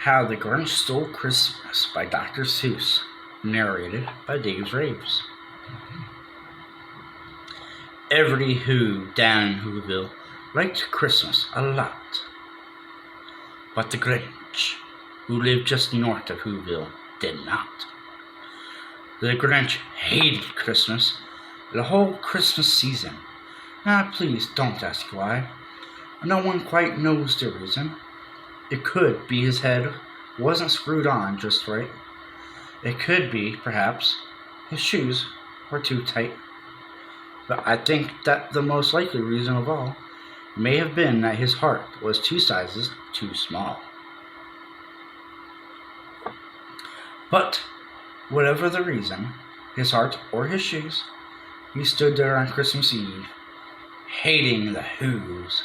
How the Grinch Stole Christmas by Dr. Seuss, narrated by Daves-Raves. Every Who down in Whoville liked Christmas a lot. But the Grinch, who lived just north of Whoville, did not. The Grinch hated Christmas the whole Christmas season. Now please don't ask why. No one quite knows the reason. It could be his head wasn't screwed on just right. It could be, perhaps, his shoes were too tight. But I think that the most likely reason of all may have been that his heart was 2 sizes too small. But whatever the reason, his heart or his shoes, he stood there on Christmas Eve, hating the Whos,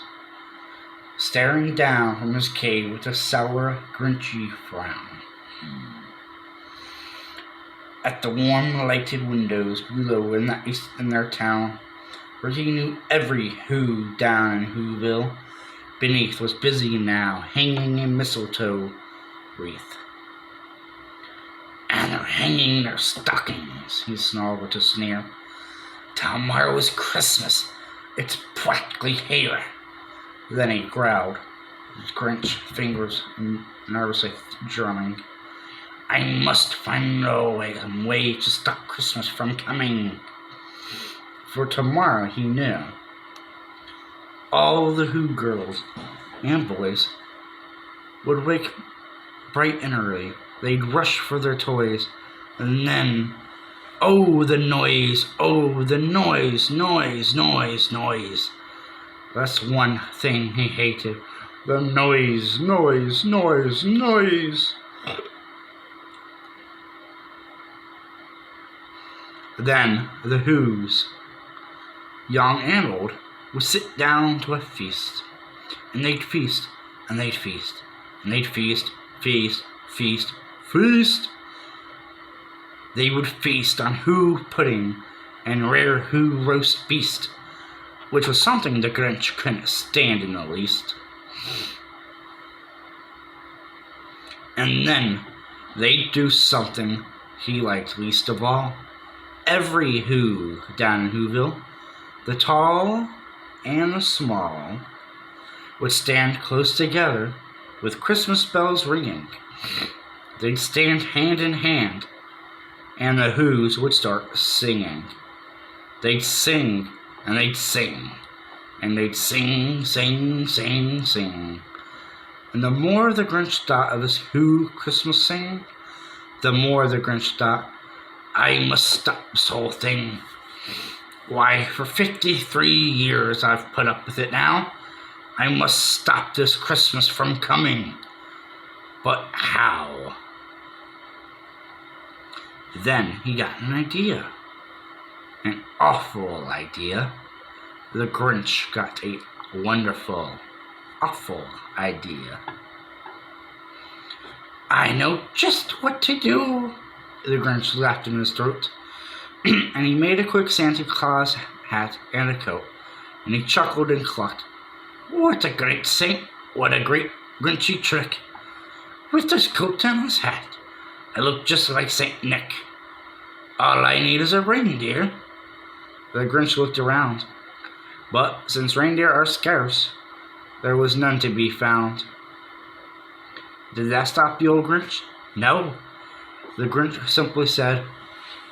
staring down from his cave with a sour, grinchy frown at the warm, lighted windows below in their town, where he knew every Who down in Whoville beneath was busy now, hanging a mistletoe wreath. "And they're hanging their stockings," he snarled with a sneer. "Tomorrow is Christmas. It's practically here." Then he growled, his Grinch fingers nervously drumming. "I must find a way to stop Christmas from coming." For tomorrow, he knew, all the Who girls and boys would wake bright and early. They'd rush for their toys, and then, oh, the noise, noise. That's one thing he hated. The noise. Then the Whos, young and old, would sit down to a feast. And they'd feast, and they'd feast, and they'd feast. They would feast on Who pudding and rare Who roast beast, which was something the Grinch couldn't stand in the least. And then they'd do something he liked least of all. Every Who down in Whoville, the tall and the small, would stand close together with Christmas bells ringing. They'd stand hand in hand, and the Whos would start singing. They'd sing, and they'd sing, and they'd sing. And the more the Grinch thought of his Who Christmas singing, the more the Grinch thought, "I must stop this whole thing. Why, for 53 years I've put up with it now. I must stop this Christmas from coming. But how?" Then he got an idea. An awful idea. The Grinch got a wonderful, awful idea. "I know just what to do." The Grinch laughed in his throat, and he made a quick Santa Claus hat and a coat, and he chuckled and clucked. "What a great saint! What a great Grinchy trick! With this coat and this hat, I look just like Saint Nick. All I need is a reindeer." The Grinch looked around, but since reindeer are scarce, there was none to be found. Did that stop the old Grinch? No. The Grinch simply said,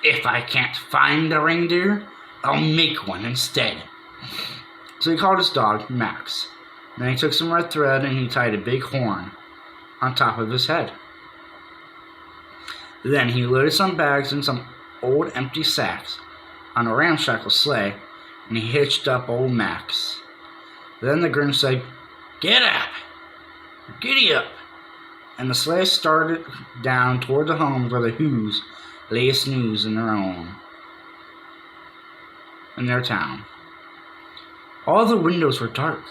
"If I can't find a reindeer, I'll make one instead." So he called his dog, Max. Then he took some red thread and he tied a big horn on top of his head. Then he loaded some bags and some old empty sacks on a ramshackle sleigh, and he hitched up old Max. Then the Grinch said, "Get up! Giddy up!" And the sleigh started down toward the homes where the Whos lay a snooze in their town. All the windows were dark.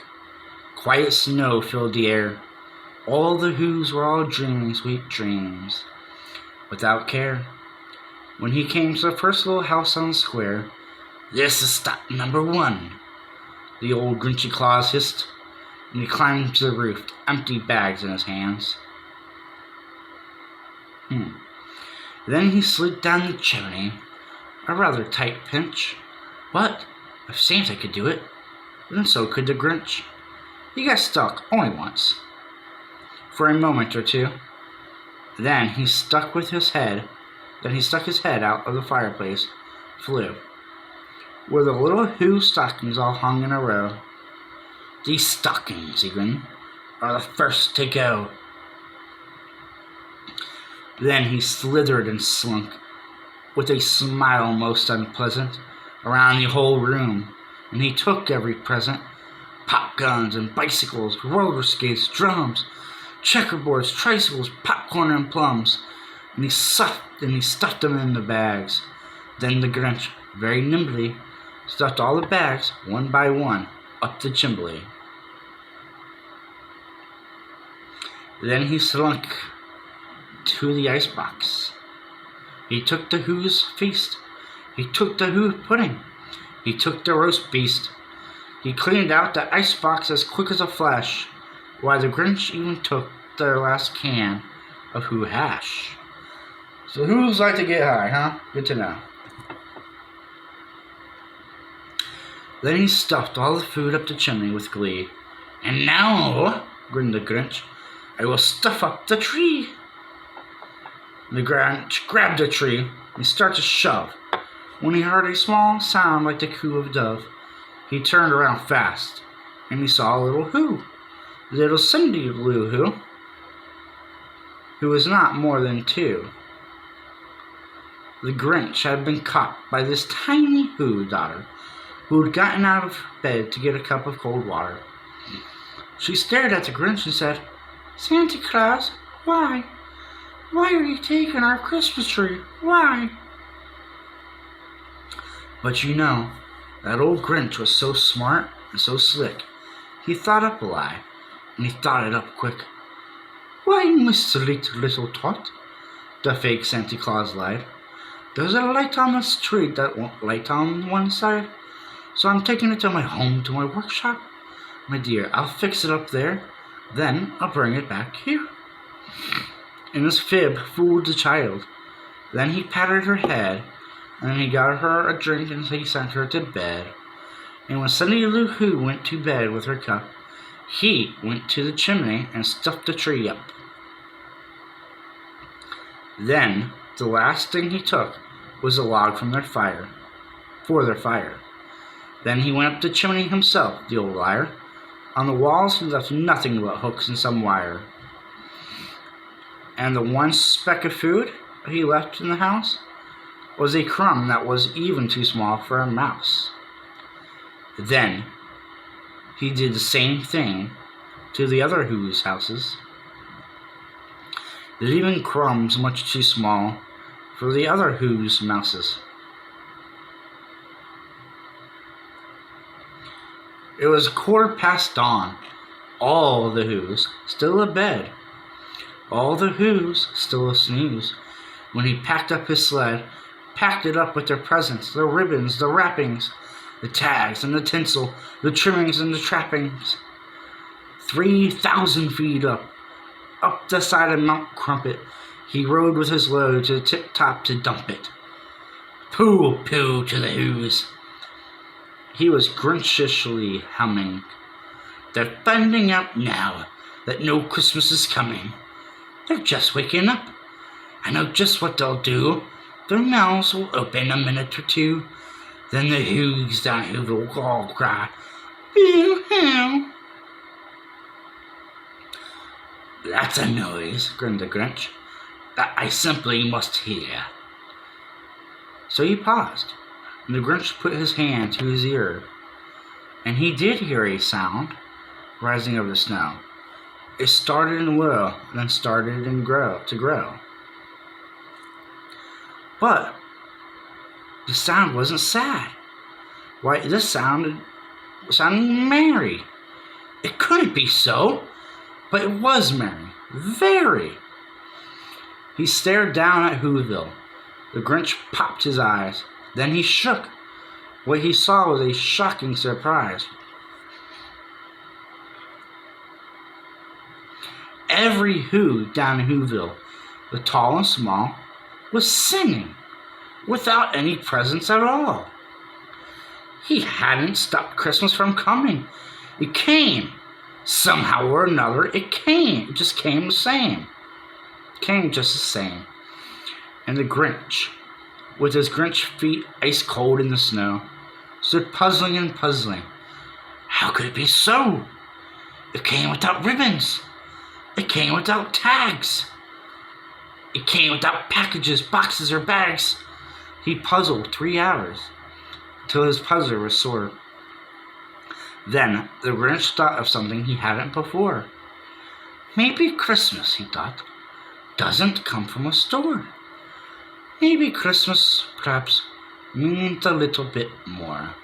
Quiet snow filled the air. All the Whos were all dreaming sweet dreams, without care. When he came to the first little house on the square, "This is stop number 1, the old Grinchy Claus hissed, and he climbed to the roof, empty bags in his hands. Then he slid down the chimney, a rather tight pinch. But if Santa could do it, then so could the Grinch. He got stuck only once, for a moment or two. Then he stuck his head out of the fireplace, flew, where the little Who stockings all hung in a row. These stockings, even, are the first to go. Then he slithered and slunk, with a smile most unpleasant, around the whole room, and he took every present, pop guns and bicycles, roller skates, drums, checkerboards, tricycles, popcorn and plums, and he stuffed them in the bags. Then the Grinch, very nimbly, stuffed all the bags, one by one, up the chimney. Then he slunk to the icebox. He took the Who's feast. He took the Who pudding. He took the roast beast. He cleaned out the icebox as quick as a flash, while the Grinch even took their last can of Who hash. So Who's like to get high, huh? Good to know. Then he stuffed all the food up the chimney with glee. And now, grinned the Grinch, I will stuff up the tree. The Grinch grabbed a tree and started to shove, when he heard a small sound like the coo of a dove. He turned around fast, and he saw a little Who, little Cindy Lou who was not more than 2. The Grinch had been caught by this tiny Who daughter, who had gotten out of bed to get a cup of cold water. She stared at the Grinch and said, "Santa Claus, why? Why are you taking our Christmas tree? Why?" But you know, that old Grinch was so smart and so slick. He thought up a lie, and he thought it up quick. "Why, Mr. Little Tot," the fake Santa Claus lied, "there's a light on this tree that won't light on one side, so I'm taking it to my home, to my workshop. My dear, I'll fix it up there, then I'll bring it back here." And his fib fooled the child. Then he patted her head, and then he got her a drink, and he sent her to bed. And when Cindy Lou Who went to bed with her cup, he went to the chimney and stuffed the tree up. Then the last thing he took was a log from their fire, for their fire. Then he went up the chimney himself, the old liar. On the walls he left nothing but hooks and some wire. And the one speck of food he left in the house was a crumb that was even too small for a mouse. Then he did the same thing to the other Who's houses, leaving crumbs much too small for the other Who's mouses. It was 1:15 dawn. All the Who's still abed. All the Who's still a snooze. When he packed up his sled, packed it up with their presents, the ribbons, the wrappings, the tags and the tinsel, the trimmings and the trappings. 3,000 feet up the side of Mount Crumpet, he rode with his load to the tip-top to dump it. Pooh, pooh to the Who's. He was Grinchishly humming. They're finding out now that no Christmas is coming. They're just waking up. I know just what they'll do. Their mouths will open a minute or two. Then the Who's down here will all cry, "Boo hoo!" "That's a noise," grinned the Grinch, "that I simply must hear." So he paused, and the Grinch put his hand to his ear, and he did hear a sound rising over the snow. It started in low, and then started to grow. But the sound wasn't sad. Why, this sounded merry. It couldn't be so, but it was merry, very. He stared down at Whoville. The Grinch popped his eyes. Then he shook. What he saw was a shocking surprise. Every Who down in Whoville the tall and small, was singing without any presents at all. He hadn't stopped Christmas from coming. It came. Somehow or another, it came. It just came the same. It came just the same. And the Grinch, with his Grinch feet ice cold in the snow, stood puzzling and puzzling. How could it be so? It came without ribbons. It came without tags. It came without packages, boxes, or bags. He puzzled 3 hours until his puzzle was sore. Then the Grinch thought of something he hadn't before. Maybe Christmas, he thought, doesn't come from a store. Maybe Christmas, perhaps, means a little bit more.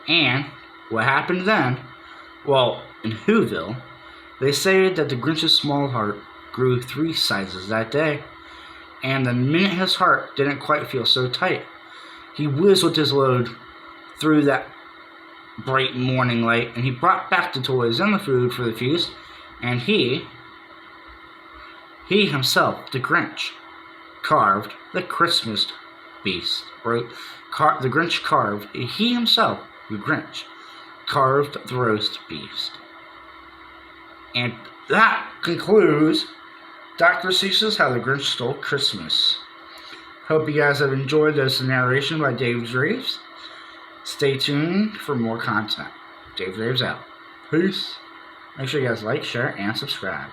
And what happened then? Well, in Whoville, they say that the Grinch's small heart grew 3 sizes that day. And the minute his heart didn't quite feel so tight, he whizzed with his load through that bright morning light, and he brought back the toys and the food for the feast, and he himself, the Grinch, carved the Christmas beast. The Grinch carved, he himself, the Grinch, carved the roast beast. And that concludes Dr. Seuss's How the Grinch Stole Christmas. Hope you guys have enjoyed this narration by Daves-Raves. Stay tuned for more content. Daves-Raves out. Peace. Make sure you guys like, share, and subscribe.